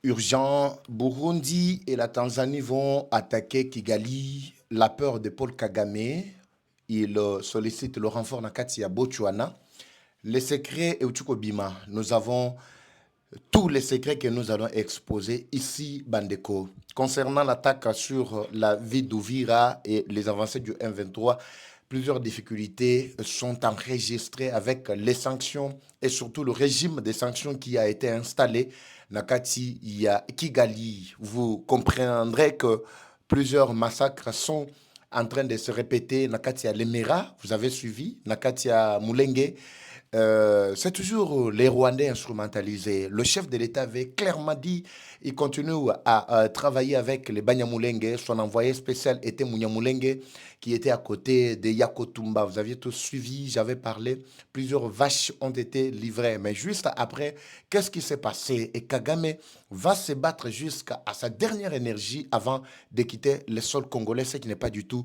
Urgent, Burundi et la Tanzanie vont attaquer Kigali. La peur de Paul Kagame. Il sollicite le renfort Nakati à Botswana. Les secrets et Bima. Nous avons tous les secrets que nous allons exposer ici, Bandeko. Concernant l'attaque sur la ville d'Ouvira et les avancées du M23, plusieurs difficultés sont enregistrées avec les sanctions et surtout le régime des sanctions qui a été installé. Nakati, il y a Kigali. Vous comprendrez que plusieurs massacres sont en train de se répéter. Nakati à Lemera, vous avez suivi. Nakati à Mulenge. C'est toujours les Rwandais instrumentalisés. Le chef de l'État avait clairement dit il continue à travailler avec les Banyamulenge. Son envoyé spécial était Munyamulenge, qui était à côté de Yakotumba. Vous aviez tous suivi, j'avais parlé. Plusieurs vaches ont été livrées. Mais juste après, qu'est-ce qui s'est passé? Et Kagame va se battre jusqu'à sa dernière énergie avant de quitter le sol congolais, ce qui n'est pas du tout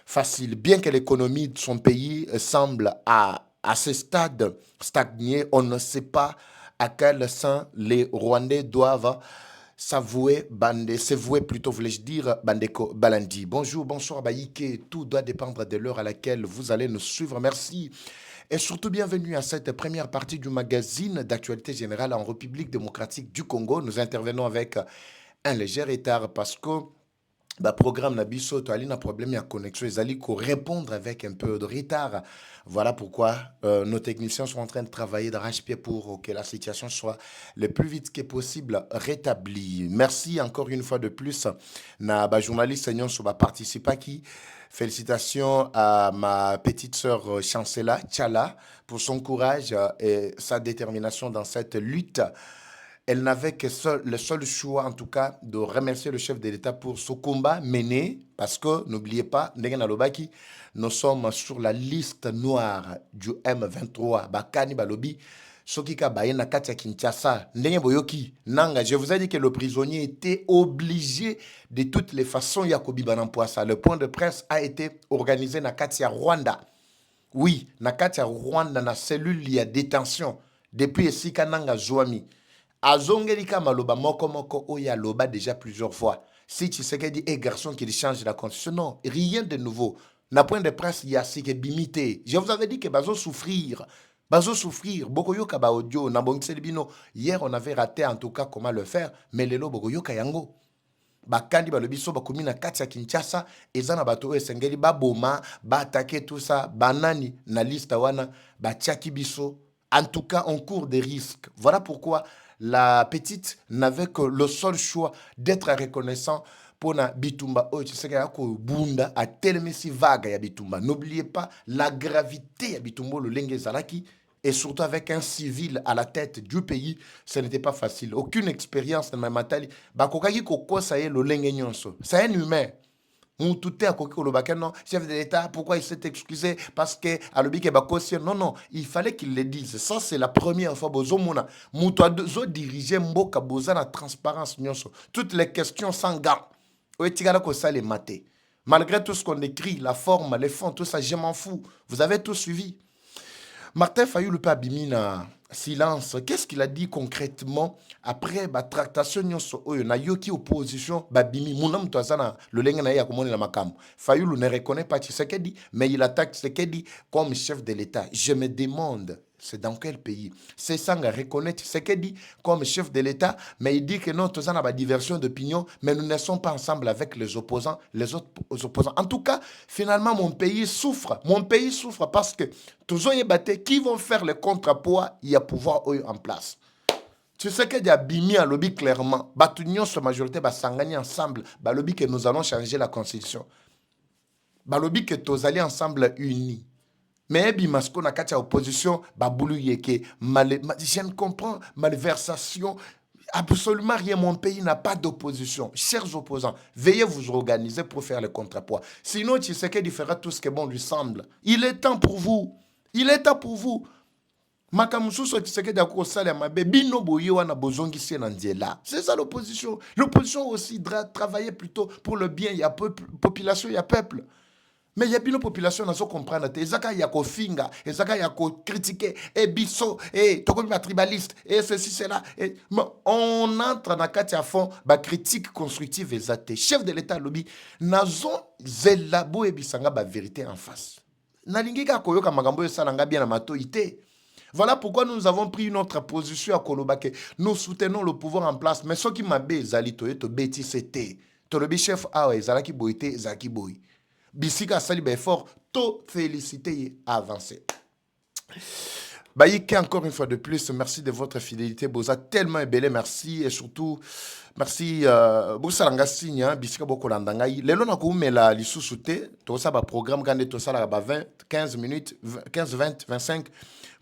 facile. Bien que l'économie de son pays semble à ce stade stagné, on ne sait pas à quel sein les Rwandais doivent s'avouer plutôt, voulais-je dire, Bandeko Balandi. Bonjour, bonsoir, Baïke. Tout doit dépendre de l'heure à laquelle vous allez nous suivre. Merci. Et surtout, bienvenue à cette première partie du magazine d'actualité générale en République démocratique du Congo. Nous intervenons avec un léger retard parce que programme Nabiso, tu as un problème de connexion, ils allaient répondre avec un peu de retard. Voilà pourquoi nos techniciens sont en train de travailler d'arrache-pied pour que la situation soit le plus vite que possible rétablie. Merci encore une fois de plus na journaliste Seigneur sur participer qui. Félicitations à ma petite sœur Chancela Tchala pour son courage et sa détermination dans cette lutte. Elle n'avait que le seul choix, en tout cas, de remercier le chef de l'État pour ce combat mené, parce que, n'oubliez pas, nous sommes sur la liste noire du M23, Bakani Balobi, Sokika Bayena Katia Kinshasa, Boyoki, Nanga. Je vous ai dit que le prisonnier était obligé de toutes les façons, Yakobi Banampoasa. Le point de presse a été organisé na Katia Rwanda. Oui, na Katia Rwanda, na cellule, il y a détention. Depuis Sika Nanga Zouami. Azongelika maloba moko oya loba déjà plusieurs fois. Si tu sais qu'il dit, garçon qui change la constitution, non, rien de nouveau. Na point de presse, il y a ce qui est bimité. Je vous avais dit que bazo souffrir. Bazo souffrir. Bokoyo kaba audio, na bino. Hier, on avait raté en tout cas comment le faire, mais lelo bokoyo kayango. Bakandi balobiso bakomi na kati ya Kinshasa, ezana bato esengeli baboma, ba attaquer tout ça, banani na liste wana, ba tiaki biso. En tout cas, on court des risques. Voilà pourquoi la petite n'avait que le seul choix d'être reconnaissant pour na bitumba. Oh, tu sais qu'il y a bunda à telemesi vague ya bitumba. N'oubliez pas la gravité ya bitumbo le lenge zalaki. Et surtout avec un civil à la tête du pays, ce n'était pas facile. Aucune expérience de ma matali. Bakokaki koko ça y est le lenge nyonso. C'est un humain. Tout est à côté non, chef de l'État, pourquoi il s'est excusé? Parce que non, non, il fallait qu'il le dise. Ça, c'est la première fois. Moutou diriger Mboka Boza la transparence. Toutes les questions sans gants. Malgré tout ce qu'on écrit, la forme, les fonds, tout ça, je m'en fous. Vous avez tout suivi. Martin Fayoulou Bimina, silence. Qu'est-ce qu'il a dit concrètement après la tractation na yoki opposition babimi munam toazana le lenga na ya komoni la makam. Fayoulou ne reconnaît pas Tshisekedi, mais il attaque Tshisekedi comme chef de l'État. Je me demande, c'est dans quel pays? C'est sans reconnaître Tshisekedi comme chef de l'État, mais il dit que non, tous a diversion d'opinion, mais nous ne sommes pas ensemble avec les opposants, les autres opposants. En tout cas, finalement, mon pays souffre. Mon pays souffre parce que tous les battés qui vont faire le contrepoids, il y a pouvoir en place. Tu sais qu'il y a Bimi à lobby clairement. Batunion sur majorité va s'engager ensemble. Bah lobby que nous allons changer la constitution. Bah lobby que tous allés ensemble unis. Mais Bimasco n'a qu'à opposition, baboulou yeke, je ne comprends, malversation, absolument rien. Mon pays n'a pas d'opposition. Chers opposants, veuillez vous organiser pour faire le contrepoids. Sinon, tu sais qu'il fera tout ce que bon lui semble. Il est temps pour vous. Il est temps pour vous. C'est ça l'opposition. L'opposition aussi travailler plutôt pour le bien. Il y a population, il y a peuple. Mais il y a une population qui comprendre te ezaka ya ko finga, ezaka ya ko critiquer et biso et toko ba tribaliste et ceci cela et on entre dans kati à fond ba critique constructive ezate chef de l'état lobby nazo zelabo e bisanga ba vérité en face. Nalingi ka koyoka magambo esalanga bien na matoité. Voilà pourquoi nous avons pris une autre position à Kolobake. Nous soutenons le pouvoir en place. Mais ce qui m'a bé, Zali to beti c'était. Tolobi chef awe, Zalaki boite, Zaki boy. Bisika sali fort, to féliciter avancer. Baïke, encore une fois de plus, merci de votre fidélité. Boza tellement ébélé, merci. Et surtout, merci. Boussalanga signe, bisika boko landangai. Lelo na koumela lisusu te. To sa ba programme gande to sala ba 20, 15 minutes, 15, 20, 25.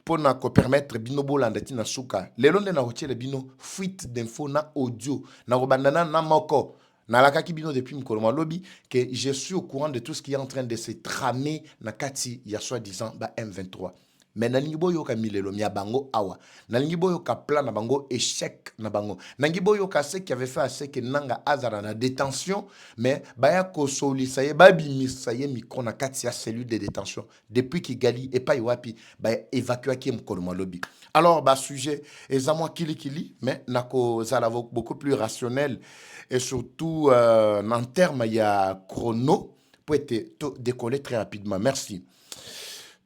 Pour nous permettre bino bolandati na suka. Lelo nde na hotiele bino fuite d'infos na audio. Na robandana na moko. Na lakaki bino depuis mkoloma lobby que je suis au courant de tout ce qui est en train de se tramer na kati ya soi-disant ba M23. Mais nalingi boyo ka milelo mia bango awa. Nalingi boyo ka plan na bango échec na bango. Nalingi boyo ka ce qui avait fait assez que nanga azara na détention mais baya ko solisa ye babi misaye micro na kati ya cellule de détention depuis Kigali et pas wapi ba évacuer ki mkoloma lobby. Alors ba sujet ezamwa kili mais nako zala beaucoup plus rationnel et surtout en termes il y a chrono pour être décoller très rapidement. Merci.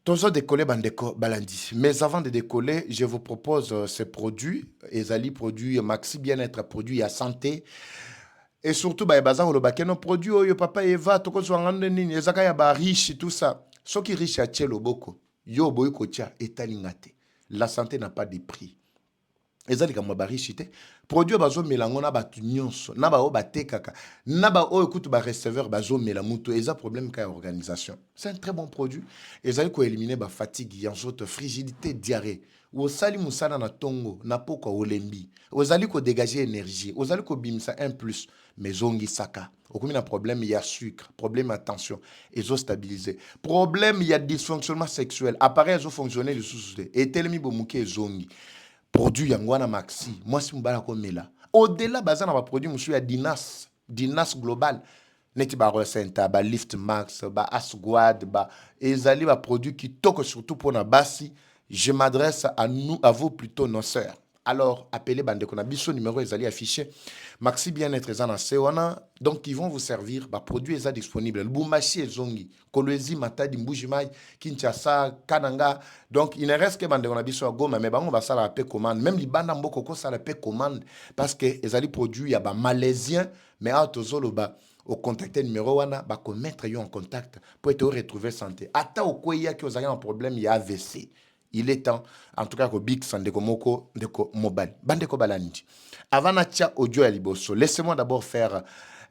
Toujours décoller Bandeko Balandi. Mais avant de décoller, je vous propose ces produits. Ezali produits Maxi Bien-être, produits à santé. Et surtout, bah, bazan le baquet, nos produits, oh, yo papa Eva, toko swangande nini, ezaka ya ba riche, tout ça. Ce qui est riche à tchelo boko, yo boy kocha, etalingate. La santé n'a pas de prix. Ezali kama ba riche te. Produit bazo melango na batu nyonso, na ba o ba tekaka, na ba o écoute ba receveur bazo melamuto, eza problème ka organisation. C'est un très bon produit. Ezali ko éliminer ba fatigue, yanzote frigidité, diarrhée. Ou sali musana na tongo, na poko olembi. Ozali ko dégager énergie, ozali ko bimisa 1+, mais zongi saka. Okomi na problème il y a sucre, problème à tension, ezo stabiliser. Problème il y a dysfonctionnement sexuel, appareil ezo fonctionner le sous-sous. Et telemi bomuke zongi. Produit yangwana maxi moi si mbala komela au-delà bazana ba produit monsieur ya Dinas global neti ba Resenta ba Lift Max ba Asguad ba ezali ba produit qui toque surtout pour na basi. Je m'adresse à nous, à vous plutôt nos sœurs. Alors appelez bandeko na biso numéro ezali affiché Maxi Bien-être ezana sewana donc ils vont vous servir ba produit eza disponible Lubumbashi ezongi Kolwezi Matadi Mbujimai Kinshasa Kananga donc il ne reste que bandeko na biso Goma mais bango ba sala pe commande même libanda mboko ko sala pe commande parce que ezali produit ya ba malaisien mais autozolo ba au contacter numéro wana ba ko mettre yo en contact pour être retrouver santé ata okoya ki ozali un problème ya AVC. Il est temps, en tout cas, que Big Sandeko Moko, Deko Mobile, Bandeko Balandi. Avant Natia Audio à Liboso, laissez-moi d'abord faire,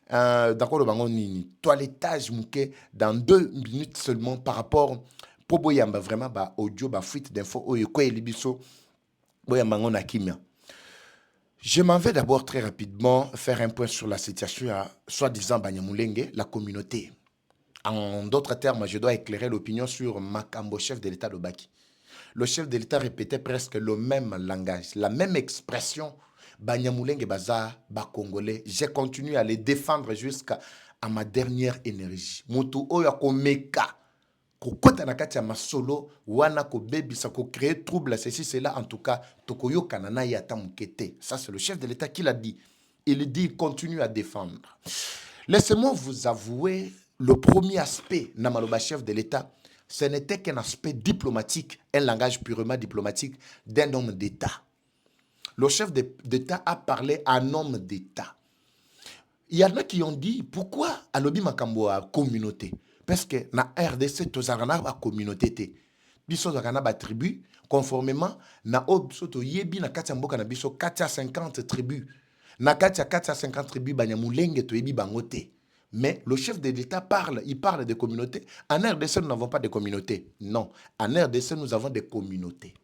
d'accord, le bangon nini, toilettage mouké dans 2 minutes seulement par rapport, pour Boyamba, vraiment, bah, audio, bah, fuite d'infos, Oyoko et Libiso, Boyambangon Akimia. Je m'en vais d'abord très rapidement faire un point sur la situation à soi-disant Banyamulenge, la communauté. En d'autres termes, je dois éclairer l'opinion sur Makambo, chef de l'État de Baki. Le chef de l'État répétait presque le même langage, la même expression. Banyamulenge baza, ba Congolais. J'ai continué à les défendre jusqu'à ma dernière énergie. Mutu oya ko meka, ko kota na kati ya masolo, wana ko bebi sa ko créer trouble, ceci, cela, en tout cas, tokoyo kanana yata mukete. Ça, c'est le chef de l'État qui l'a dit. Il dit, il continue à défendre. Laissez-moi vous avouer le premier aspect, Namaloba, chef de l'État. Ce n'était qu'un aspect diplomatique, un langage purement diplomatique d'un homme d'État. Le chef d'État a parlé à un homme d'État. Il y en a qui ont dit, pourquoi Alobi Makambo a communauté? Parce que dans RDC, tous a communauté. Biso zakana ba tribu, conformément, na obsoto yebi na katia mboka na biso 450 tribus. Na katia 450 tribus, banyamulenge to yebi bangote. Mais le chef de l'État parle, il parle de communautés. En RDC, nous n'avons pas de communautés. Non, en RDC, nous avons des communautés.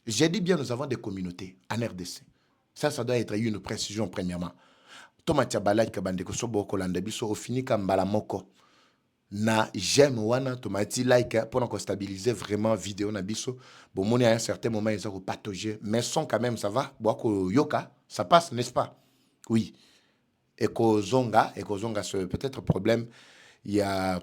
J'ai dit bien, nous avons des communautés en RDC. Ça doit être une précision premièrement. Tomatia balai kabandeko sobo kolanda biso au fini kambala moko. Na j'aime wana tomati like pour nous stabiliser vraiment vidéo na biso. Bon, mon à un certain moment ils ont patauger, mais son quand même ça va. Boako yoka, ça passe, n'est-ce pas? Oui. Eko Zonga, c'est peut-être problème. Il y a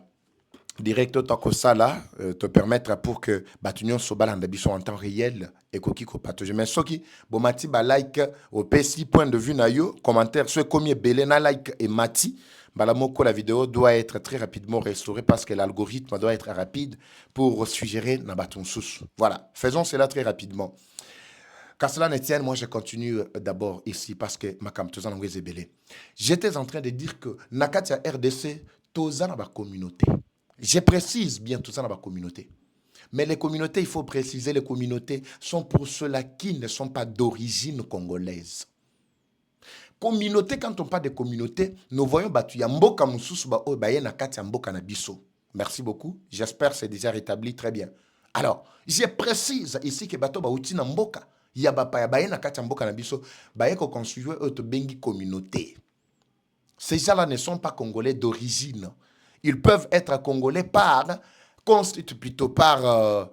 direct tant ça là te permettre pour que batunion sobala ndabiso en temps réel et koki ko partager mais soki bomati ba like au PC point de vue na yo commentaire ce combien belé na like et mati balamoko la vidéo doit être très rapidement restaurée parce que l'algorithme doit être rapide pour suggérer na baton sous. Voilà, faisons cela très rapidement. Car cela ne tienne, moi je continue d'abord ici parce que ma kamtozan ngweze belé. J'étais en train de dire que nakatia RDC tozana ba communauté. Je précise bien tout ça dans la communauté. Mais les communautés, il faut préciser, les communautés sont pour ceux-là qui ne sont pas d'origine congolaise. Communauté, quand on parle de communauté, nous voyons Batuya Mboka Moussous Bayena Katia Mboka Nabiso. Merci beaucoup. J'espère que c'est déjà rétabli très bien. Alors, je précise ici que Bato Bauti Mboka, Yabapa Bayena Katia Mboka Nabiso, Bayeko construire autre bengi communauté. Ces gens-là ne sont pas congolais d'origine. Ils peuvent être congolais par plutôt par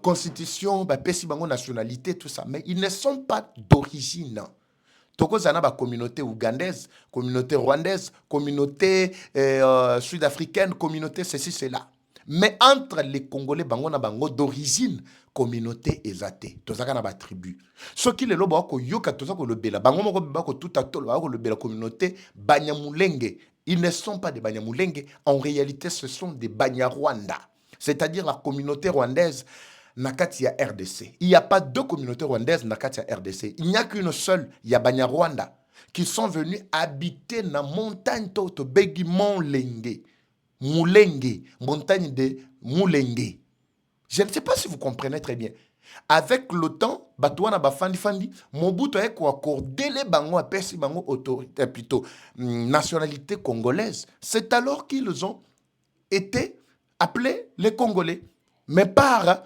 constitution, nationalité, tout ça. Mais ils ne sont pas d'origine. Tokozana ba communauté ougandaise, communauté rwandaise, communauté sud-africaine, communauté ceci, cela. Mais entre les Congolais bango d'origine, communauté ezate. Tozaka na ba tribu. Ce qui les lobo ko yoka tozako le bela. Bango moko bako tout à tolo le bela communauté Banyamulenge. Ils ne sont pas des Banyamulenge. En réalité, ce sont des Banyarwanda. C'est-à-dire la communauté rwandaise Nakatia RDC. Il n'y a pas deux communautés rwandaises Nakatia RDC. Il n'y a qu'une seule, il y a Banyarwanda, qui sont venus habiter dans la montagne Toto Begi Monlenge. Moulenge, montagne de Moulenge. Je ne sais pas si vous comprenez très bien. Avec le temps, Batouana Bafandi Fandi, Mobutu a accordé les bango à Persi bango autorité, plutôt nationalité congolaise. C'est alors qu'ils ont été appelés les Congolais. Mais par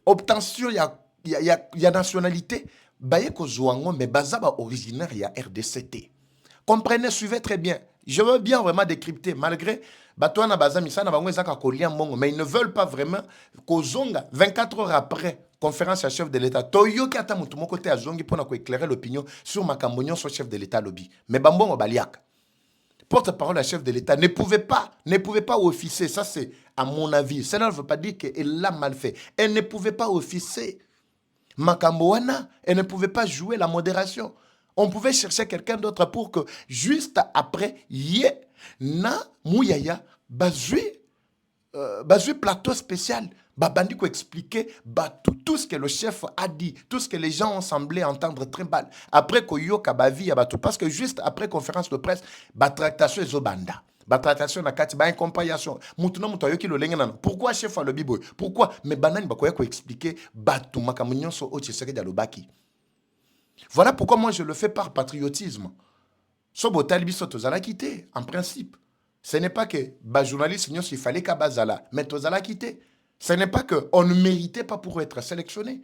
obtention, il y a nationalité, Bayeko Zouango, mais Bazaba originaire, il y a RDCT. Comprenez, suivez très bien. Je veux bien vraiment décrypter, malgré Batouana Bazami, ça n'a pas mais ils ne veulent pas vraiment qu'Ozonga, 24 heures après, conférence à chef de l'État, Toyo Kata Moutoumou côté à Zongi pour éclairer l'opinion sur Makambonyon, son chef de l'État lobby. Mais Bambon Baliak, porte-parole à chef de l'État, ne pouvait pas officier. Ça, c'est à mon avis. Cela ne veut pas dire qu'elle l'a mal fait. Elle ne pouvait pas officier. Makamboana, elle ne pouvait pas jouer la modération. On pouvait chercher quelqu'un d'autre pour que, juste après, yé, na, mouyaya, bazui plateau spécial. Babandi ko expliquer tout ce que le chef a dit, tout ce que les gens ont semblé entendre très mal. Après Koyo Kabavi, parce que juste après conférence de presse, tractation Zobanda. Tractation na kati, incompréhension. Moutuna moutoyo ki lo lengenana. Pourquoi chef a le biboy? Pourquoi? Mais banani bakoya ko expliquer batu makamunyon so oche seke dialobaki. Voilà pourquoi moi je le fais par patriotisme. Sobo talibiso tozala quitté, en principe. Ce n'est pas que journaliste il fallait qu'à bazala, mais tozala quitté. Ce n'est pas qu'on ne méritait pas pour être sélectionné.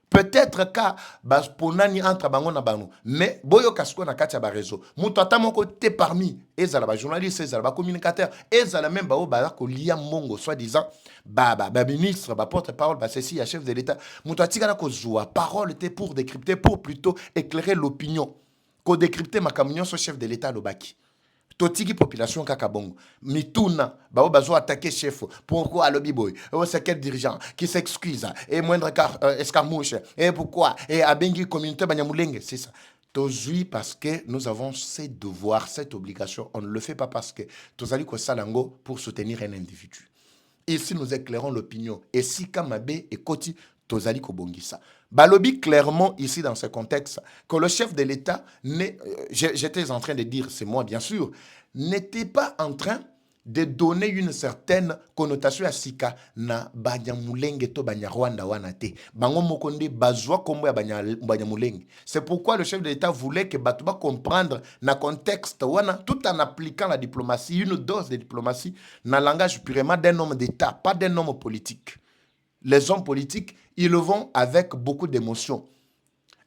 Peut-être qu'à Ponani entre bango na bango, mais boyo kasko na katia ba réseau. Moutata moko te parmi ezala ba journaliste, ezala ba communicateur, ezala même ba ko lia mongo soi-disant ministre, porte-parole, ceci, chef de l'État. Moutati kana ko zoua parole était pour décrypter, pour plutôt éclairer l'opinion. Ko décrypter ma camion sur chef de l'État lobaki. Totiki population kakabongo. Mituna, bazo attaquer chef. Pourquoi alobi boy? C'est quel dirigeant qui s'excuse? Et moindre escarmouche. Et pourquoi? Et abengi communauté banyamulenge. C'est ça. Tozui parce que nous avons ces devoirs, cette obligation. On ne le fait pas parce que tozali ko salango pour soutenir un individu. Ici, nous éclairons l'opinion. Et si Kamabe et Koti, tozali ko bongisa. Balobi clairement ici dans ce contexte que le chef de l'État, j'étais en train de dire, c'est moi bien sûr, n'était pas en train de donner une certaine connotation à Sika na Banyamulenge to Banyarwanda wanate. Bango mokonde bazwa kombo ya Banyamulenge. C'est pourquoi le chef de l'État voulait que Batouba comprendre na contexte wana tout en appliquant la diplomatie, une dose de diplomatie, na langage purement d'un homme d'État, pas d'un homme politique. Les hommes politiques, ils le vont avec beaucoup d'émotions,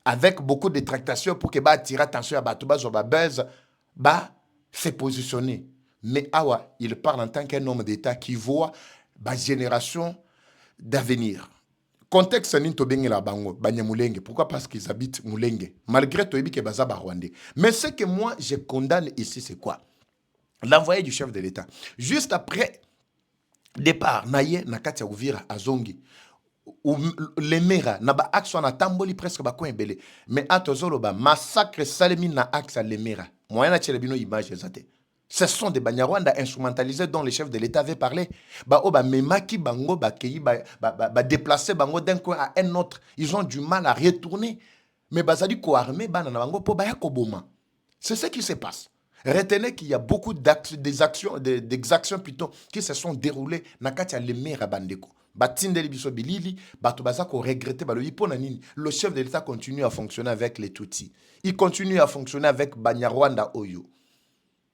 avec beaucoup de tractations pour que attirer attention à Batouba, buzz, se positionner. Mais Awa, il parle en tant qu'un homme d'État qui voit la génération d'avenir. Contexte ninto bengi la bango, Banyamulenge. Pourquoi? Parce qu'ils habitent Mulenge. Malgré tout, ils que bazaba rwandais. Mais ce que moi, je condamne ici, c'est quoi? l'envoyé du chef de l'État. Juste après départ, naye nakati ya Uvira azongi. Les mera na ba axe na tamboli presque ba coin belé. Mais atozolo ba massacre salemi na axe les mera. Moyen na tchelebino image ezate. Ce sont des Banyarwanda instrumentalisés dont le chef de l'État avait parlé. Ba o ba memaki bango ba keyi ba déplacer bango d'un coin à un autre. Ils ont du mal à retourner. Mais bazali ko armé bana na bango po ba ya koboma. C'est ce qui se passe. Retenez qu'il y a beaucoup d'exactions plutôt qui se sont déroulées na kati ya lemera bandeko. Batindeli biso bilili, bato bazako regretter baloyi pona nini. Le chef de l'État continue à fonctionner avec les Tutsis. Il continue à fonctionner avec Banyarwanda Oyo.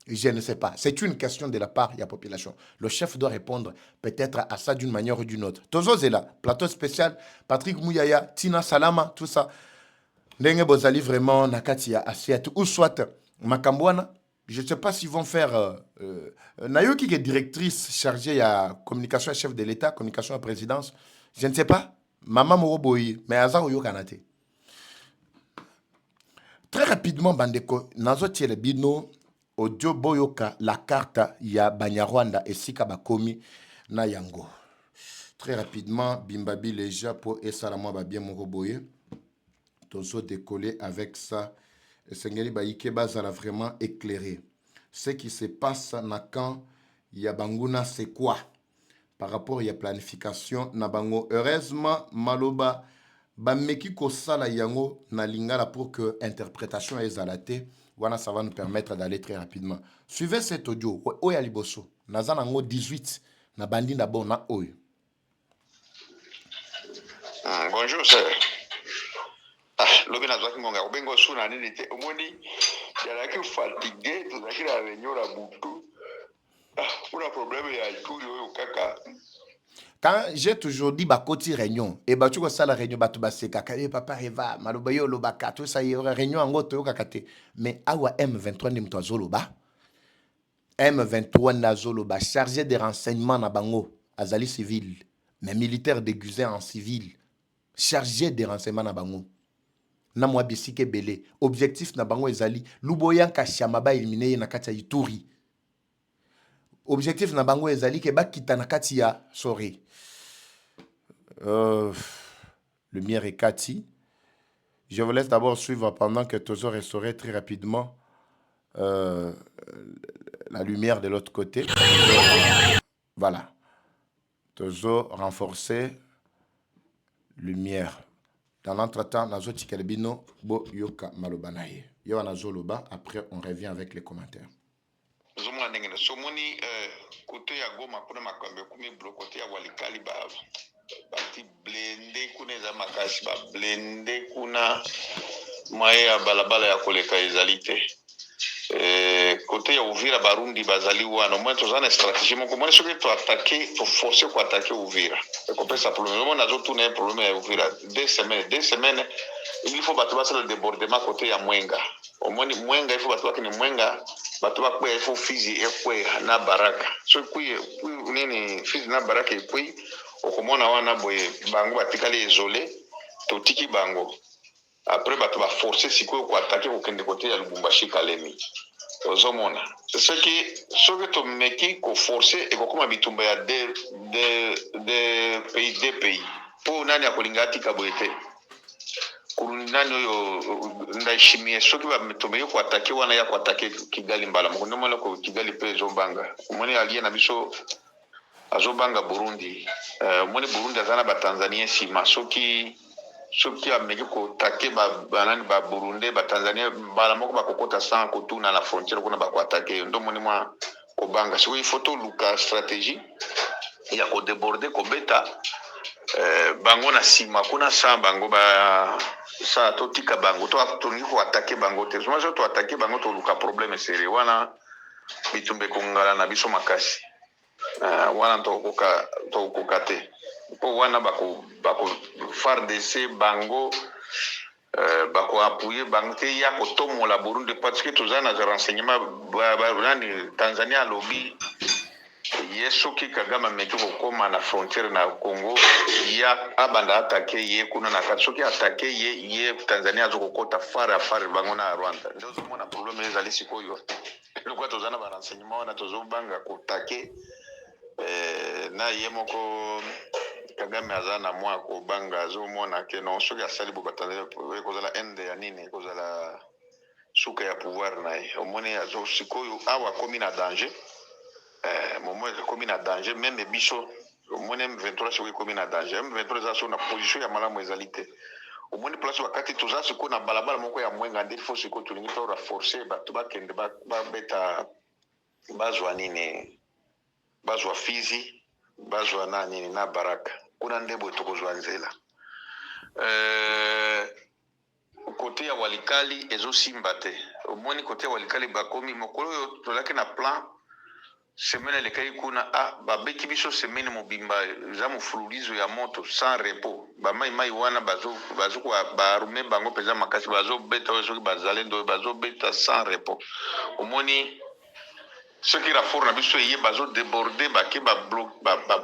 Je ne sais pas. C'est une question de la part de la population. Le chef doit répondre peut-être à ça d'une manière ou d'une autre. Tozo Zela, plateau spécial, Patrick Mouyaya, Tina Salama, tout ça. Ndenge bozali vraiment nakati ya assiette ou soit Makambwana. Je ne sais pas s'ils vont faire. Nayoki qui est directrice chargée à communication chef de l'État, communication à présidence. Je ne sais pas. Maman Moroboyi, mais Azar Oyo Kanate. Très rapidement, Bandeko, Nazo Bino, Audio Boyoka, la carte, ya Banyarwanda et Sika Bakomi, na Yango. Très rapidement, Bimbabi Leja pour Essalamo Babien Moroboye. Tozo décoller avec ça. Seigneur Baïke Bazala vraiment éclairé. Ce qui se passe na quand Yabanguna c'est quoi par rapport à la planification na bango. Heureusement, Maloba Bameki Kosala Yango na lingala pour que interprétation est zalate. Voilà, ça va nous permettre d'aller très rapidement. Suivez cet audio. Oya Liboso. Nazanango 18. Na bandi d'abord na oyo. Bonjour, sir. Lobi nazwaki ngonga kubengo suna nini te omoni yalaki fatigué tozalaki na réunion la butu kuna problème ya ituri oyo kaka. Quand j'ai toujours dit bakoti réunion et batu ko sala réunion batu baseka kale papa reva maloba yo lobaka tout ça y aura réunion ngo to kakate mais awa M23 ni mto azoloba M23 na zoloba chargé des renseignements na bango azali civil mais militaire déguisé en civil chargé des renseignements na bango na mwa bisike belé objectif na bango ezali luboya kashama ba éliminer na kati ya Ituri. Objectif na bango ezali ke bakita na kati ya sorry. Lumière et Cathy. Je vous laisse d'abord suivre pendant que Tozo restaurait très rapidement la lumière de l'autre côté. Voilà. Tozo renforcer lumière. Dans l'entretemps, Nazo Tikelbino, Bo Yoka Malobanaye. Yo Anazoloba, après on revient avec les commentaires. Zomla ndenge somoni côté ya Goma kuna makambe kumi blo côté ya Walikali ba bati blende kuna za makasi ba blende kuna maye ya balabala ya koleka ezalite côté ya Uvira Barundi bazali wana moi tozana stratégie moko moi soki to attaquer to forcer ko attaquer Uvira et qu'on peut ça problème moi nazo tourner un problème ya Uvira 2 semaines il faut battre le débordement côté ya Mwenga au moins Mwenga il faut battre ni Mwenga battre ba il faut Fizi ekwe na Baraka so kui nini Fizi na Baraka ekwe okomona wana boye bango batikali isolé to tiki bango après bato ba forcer siko ko attaquer ko kende côté ya Lubumbashi Kalemi ozomona c'est ce qui soki to meki ko forcer et ko koma bitumba ya de pays po nani akolinga tika boyete nani oyo ndashimie soki ba mitumba yo ko attaquer wana ya ko attaquer Kigali mbala mo ndomala ko Kigali pe zobanga moni alie na biso azobanga Burundi moni Burundi azana ba Tanzania sima soki ameki ko take banani ba Burundi ba Tanzania bala moko ba kokota sans kotuna la frontière kuna ba ko attaquer ndo moni mwa ko banga so il faut to luka stratégie ya ko déborder ko beta bango na sima kuna sa bango ba sa to tika bango to atungi ko attaquer bango te so to attaquer bango to luka problème sérieux wana bitumbe ko ngala na biso makasi wana to koka te po wana bako FARDC bango bako appuyer bango te ya ko tomola Burundi parce que tozana za renseignement nani Tanzania lobby yeso ki Kagame meki ko koma na frontière na Congo ya abanda atake ye kuna na kati soki atake ye Tanzania azokokota fare bango na Rwanda ndio zomona problème ezali sikoyo lokwa tozana ba renseignement wana tozobanga kotake na ye moko Kagame aza na mwa kobanga azomona ke non soki asali bo Tanzania ekozala ende ya nini ekozala suka ya pouvoir na ye omoni azo sikoyo awa komi na danger momo komi na danger même biso omoni M23 soki komi na danger M23 eza so na position ya malamu ezali te omoni place wakati toza sikoyo na balabala moko ya mwenga nde fo sikoyo tolingi to renforcer bato bakende babeta bazwa nini bazwa Fizi bazwa na nini na Baraka kuna nde boye tokozwa nzela kote ya Walikali ezosimba te omoni kote ya Walikali bakomi mokolo oyo tozalaki na plan semaine elekai kuna babeti biso semaine mobimba eza mofululizo ya moto sans repos bamaimai wana bazokuwa baarume bango mpenza makasi bazobeta oyo soki bazalendo oyo bazobeta sans repos omoni soki raffort na biso eye bazodeborde bake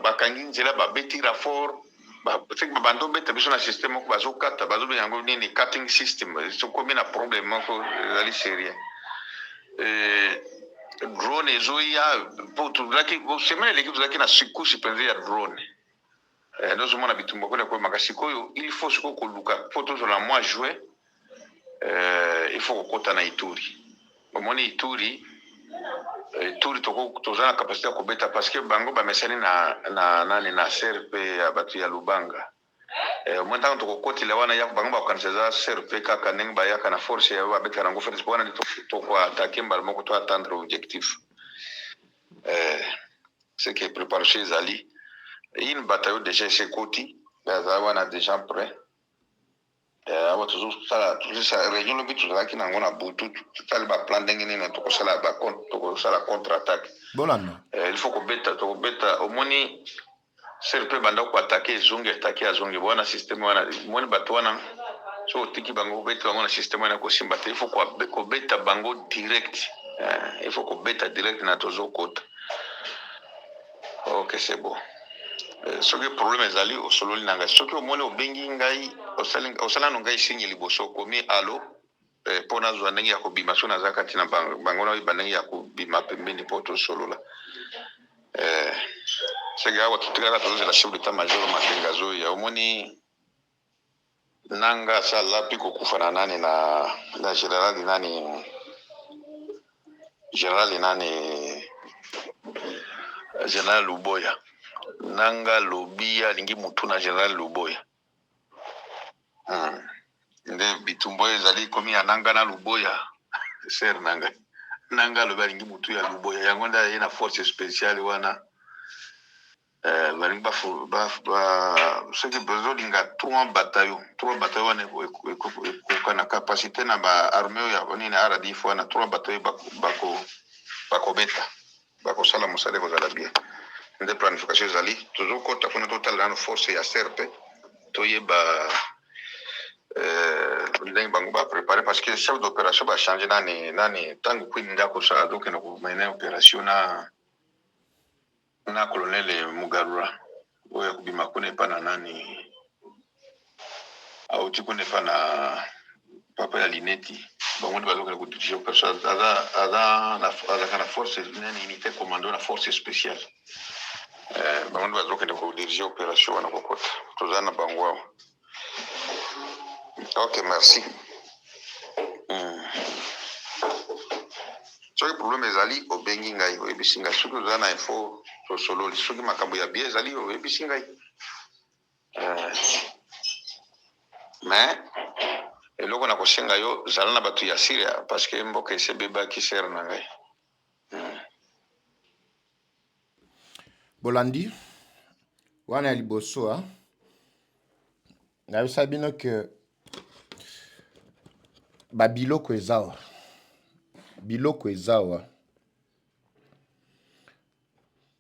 bakangi nzela babeti raffort soki babando beta biso na système moko bazokata bazobenga yango nini cutting system sokomi na problème moko ezali sérien drone ezoya po tozalaki semaine eleki tozalaki na sikusi mpenza ya drone nozomona bitumba kona koyemaka sikoyo il faut sikoyo koluka po tozala mois juin il faut kokota na Ituri omoni Ituri toza na capacité ya kobeta parce que bango bamesani na CRP ya bato ya Lubanga omoni ntango tokokotila wana ya bango bakokanisa eza CRP kaka ndenge bayaka na force ya babetaka nango fete wana tokoatake mbala moko to atteindre objectif ce qui est préparation ezali une bataillon déjà esekoti aza wana déjà prêt awa tozosala réunion lobi tozalaki nango na butu totali baplan ndenge nini tokosala contre attaque bolanda il faut tokobeta omoni CRP banda koatake ezongi atake azongi wana système wana omoni bato wana so otiki bango kobeta bango na système wana kosimba te il faut kobeta bango direct il faut kobeta direct na tozokota ok c'est bon soki problème ezali osololi na ngai soki omoni obengi ngai osala no ngai sinye liboso komi alo mpo nazwa ndenge ya kobima so naza kati na bango nayoba ndenge ya kobima pembeni mpo tosolola seke awa totikaka tozozela chef d'état major Makenga azoya omoni nanga asalapi kokufa na nani na général Luboya nanga lobi alingi mutu na général Luboya nde bitumbo ezali komi ya nanga na Luboya ser nanga lobi alingi mutu ya Luboya yango nde aye na force spéciale wana balingi soki bazolinga 3 bataillon wana ekoka na capacité na baarme oyo ya nini aradif wana 3 bataillon bakobeta bakosala mosala ekozala bien nde planification ezali tozokota kuna totala nano force ya CRP toyeba ndenge bango baprépare parce que chef d'opération bachange nani ntango kwini nde akosala dokende komene opération na colonel Mugarura oyo akobima kuna epa na nani auti kuna epa na papa ya Lineti bango nde bazokende kodirige opération azalaka na force nani unité commando na force spéciale bango nde bazokende kodirige opération wana kokota toza na bango awa ok merci soki problème ezali obengi ngai oyebisi ngai soki oza na info tosololi soki makambo ya bie ezali oyebisi ngai mais eloko na kosenga yo zala na bato ya Syria parce que mboka esebebaki sere na ngai bolandi wana ya liboso nayebisa bino ke babiloko eza awa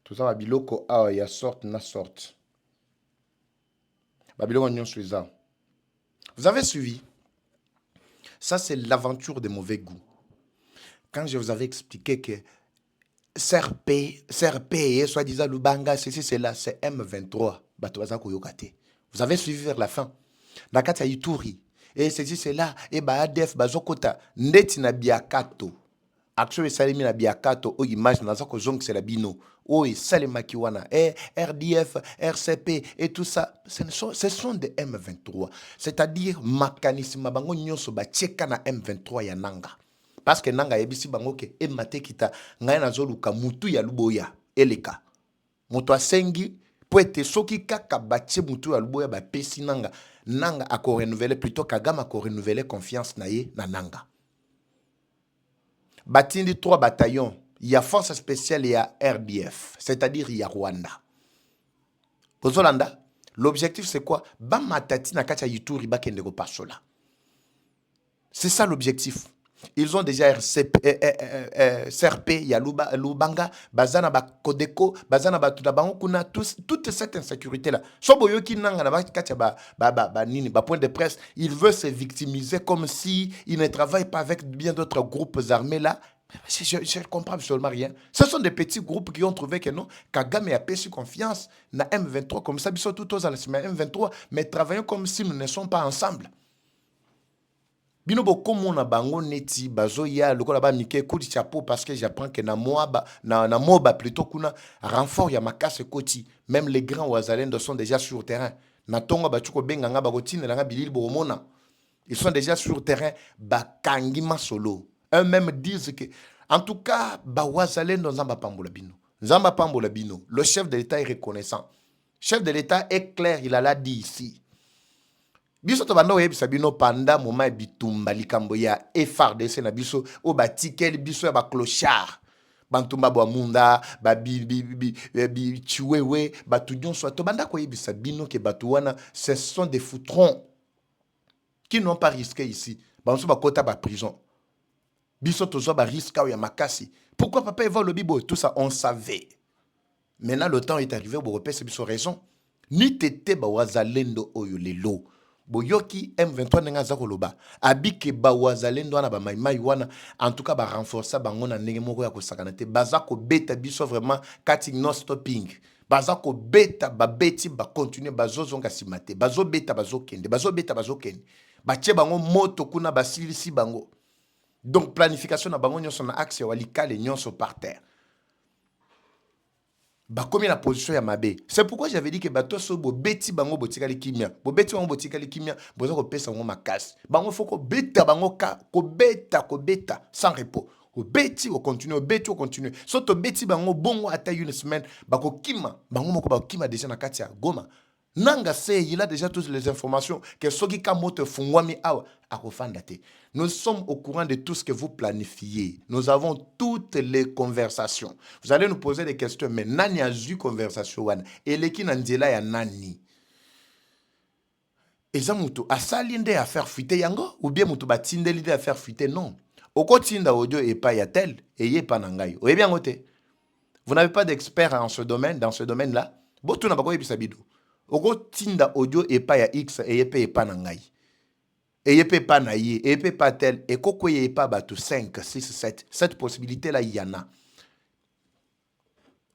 toza babiloko awa ya sorte na sorte babiloko nyonso eza. Vous avez suivi? Ça, c'est l'aventure de mauvais goût. Quand je vous avais expliqué que CRP et soi-disant Lubanga, ceci, c'est là, c'est M23. Batoaza Koyokate. Vous avez suivi vers la fin. Nakata Ituri. Et ceci, c'est là. Et bah, ADF, bazokota. Ndeti na biakato. Action esalemi na biakato. O image na zako zong c'est la bino. O esalema kiwana. Et RDF, RCP et tout ça. Ce sont des M23. C'est-à-dire, mécanisme bango nyonso ba tcheka na M23 ya nanga. Parce que nanga yebisi bango ke emate kita ngai nazoluka mutu ya luboya. Eleka. Mutu asengi. Poete soki kaka batie mutu ya luboya ba pesi nanga. Nanga a renouveler plutôt Kagame a renouveler confiance na ye na nanga. Batindi 3 bataillons, il y a force spéciale et il y a RDF, c'est-à-dire il y a Rwanda. Kozolanda, l'objectif c'est quoi? Bamatati na kacha Ituri bakende ko pasola. C'est ça l'objectif. Ils ont déjà CRP, il y a Lubanga, Bazana Kodeko, Bazana Batudabango, kuna toute cette insécurité-là. Soboyoki Nanga, point de presse, il veut se victimiser comme si il ne travaille pas avec bien d'autres groupes armés là. Je ne comprends absolument rien. Ce sont des petits groupes qui ont trouvé que non, Kagame a perçu confiance dans M23, comme ça, ils sont tous aux M23, mais travaillons comme si nous ne sommes pas ensemble. Bino boko mona bango neti bazo ya lokola ba mike kodi chapeau parce que j'apprends que na moba plutôt kuna renfort ya makase koti même les grands wazalendo sont déjà sur terrain na tonga ba chuko benga nga ba kotine nga bilil bo mona ils sont déjà sur terrain ba kangi masolo eux même disent que en tout cas ba wazalendo nzamba pambola bino le chef de l'état est reconnaissant chef de l'état est clair il a l'a dit ici. Biso to bando yebisa bino panda moma bitumba likambo ya FRDC na biso o batikel biso ya ba clochard bantumba bo munda ba bi chiwewe batu nyonso to banda ko yebisa bino ke batu wana ce sont des foutrons qui n'ont pas risqué ici banso ba kota ba prison biso to zo ba risque ya makasi. Pourquoi papa Eva le bibo tout ça on savait. Maintenant le temps est arrivé pour repasser biso raison ni tete ba wazalendo oyo lelo boyoki M23 nenga zakoloba abike ba wazalendo na ba maimai wana en tout cas ba renforcer bango na ndenge moko ya kosakana te bazako beta biso vraiment cutting no stopping bazako beta ba beti ba continuer bazozonga simate bazo beta bazokende batie bango moto kuna basilisi bango donc planification na bango nyonso na axe wa likale nyonso par terre. Comme la position ya mabe. C'est pourquoi j'avais dit que bato so bo beti bango botikali kimia. Bo beti bango botikali kimia, bozo ko pesa ngo makasi. Bango faut ko beta bango ko beta sans repos. Au beti au continuer. Soto beti bango bongo ata une semaine bako kima, bango moko ba kima déjà na katia Goma. Nanga se il a déjà toutes les informations que soki kamoto fungwami awa akofandate. Nous sommes au courant de tout ce que vous planifiez. Nous avons toutes les conversations. Vous allez nous poser des questions, mais nani a eu conversation wana? Eleki nandela ya nani? Eza mutu asali nde a faire fuiter yango ou bien mutu batinde l'idée à faire fuiter non. Oko tinda audio et pas ya tel et yé pas nangai. Oye bien ngote. Vous n'avez pas d'expert en ce domaine, dans ce domaine-là. Botu na bako yebisabido. Oko tinda audio et pas ya X et yé pas nangai. Et yé pas naïe, et yé pas tel, et koko yé pas batu 5, 6, 7. Cette possibilité-là, il y en a.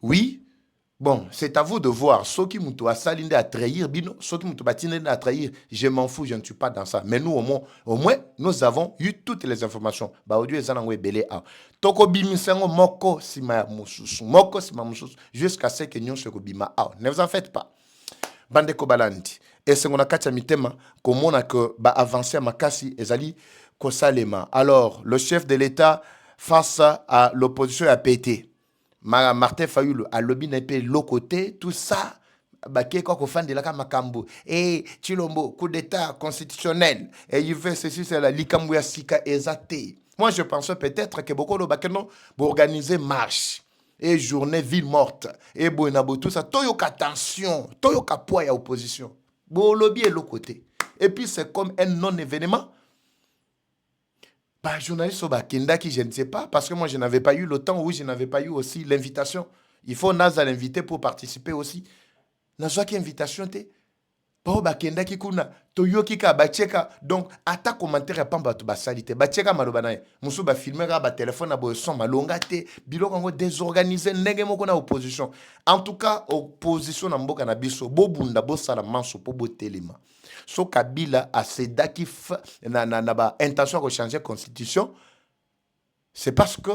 Oui. Bon, c'est à vous de voir. Ceux qui m'ont salindé à trahir, bino, ceux qui m'ont batiné à trahir, je m'en fous, je ne suis pas dans ça. Mais nous, au moins, nous avons eu toutes les informations. Bah, aujourd'hui, ils ont belé à. Toko bimisengo moko sima mususu, jusqu'à ce que nous se bima à. Ne vous en faites pas. Bande Kobalandi. Et c'est mon akatia mitema, comme on a que ba avancer à Makasi ezali kosalema. Alors, le chef de l'État face à l'opposition a pété. Martin Fayulu a lobby n'est pas l'autre côté, tout ça. Baké quoi fan de la Kamakambo. Et Chilombo, coup d'état constitutionnel. Et il veut ceci, c'est la Likambuya Sika ezate. Moi, je pense peut-être que beaucoup de Bakeno pour organiser marche. Et journée ville morte. Et Boinabo, tout ça. Toyoka tension. Toyoka poids à opposition. Bon, lobby est l'autre côté. Et puis, c'est comme un non-événement. Bah, journaliste au Bakenda qui je ne sais pas. Parce que moi, je n'avais pas eu le temps. Oui, je n'avais pas eu aussi l'invitation. Il faut Naza l'inviter pour participer aussi. Naza qui invitation, t'es. bao bakendaki kuna toyoki ka bacheka donc ata commentaire pamba to basalite bacheka maloba na musu ba filmer ka ba téléphone na bo son malonga te biloko ngo désorganisé ndenge moko na opposition en tout cas opposition na mboka na biso bobunda bosala manso po botelema so Kabila a cédaki na ba intention de changer constitution c'est parce que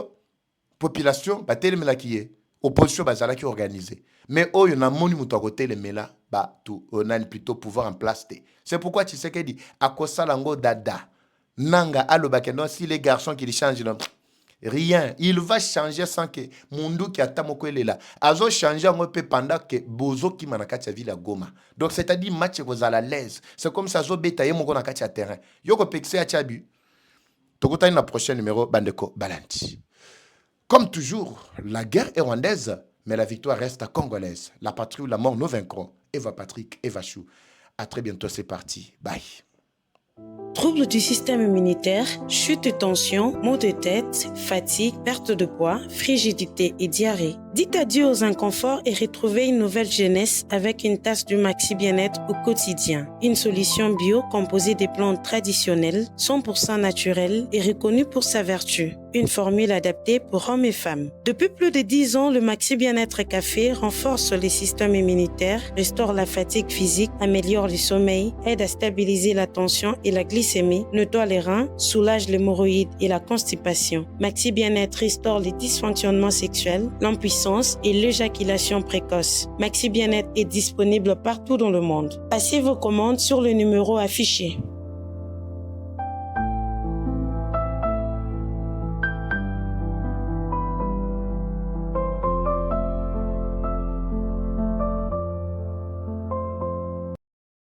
population batelemela ki ye opposition bazalaki organisée mais oyo na moni muto akotelemela ba tout on a plutôt pouvoir en place te. C'est pourquoi tu sais que dit akosala ngo dada nanga alobake non si les garçons qui changent non rien il va changer sans que mundu qui atamoko elela azo changer ngo pe pendant que bozo ki manakati ya ville ya Goma donc c'est-à-dire match vous à l'aise c'est comme ça zo beta ye moko na kati ya terrain yoko pexé ya chabu tokota na prochain numéro bandeko Balandi. Comme toujours, la guerre est rwandaise, mais la victoire reste congolaise. La patrie ou la mort, nous vaincrons. Eva Patrick, Eva Chou. À très bientôt, c'est parti. Bye. Troubles du système immunitaire, chute de tension, maux de tête, fatigue, perte de poids, frigidité et diarrhée. Dites adieu aux inconforts et retrouvez une nouvelle jeunesse avec une tasse du Maxi Bien-être au quotidien. Une solution bio composée des plantes traditionnelles, 100% naturelles et reconnue pour sa vertu. Une formule adaptée pour hommes et femmes. Depuis plus de 10 ans, le Maxi Bien-être Café renforce les systèmes immunitaires, restaure la fatigue physique, améliore le sommeil, aide à stabiliser la tension et la glycémie, nettoie les reins, soulage l'hémorroïde et la constipation. Maxi Bien-être restaure les dysfonctionnements sexuels, l'impuissance et l'éjaculation précoce. Maxi Bien-être est disponible partout dans le monde. Passez vos commandes sur le numéro affiché.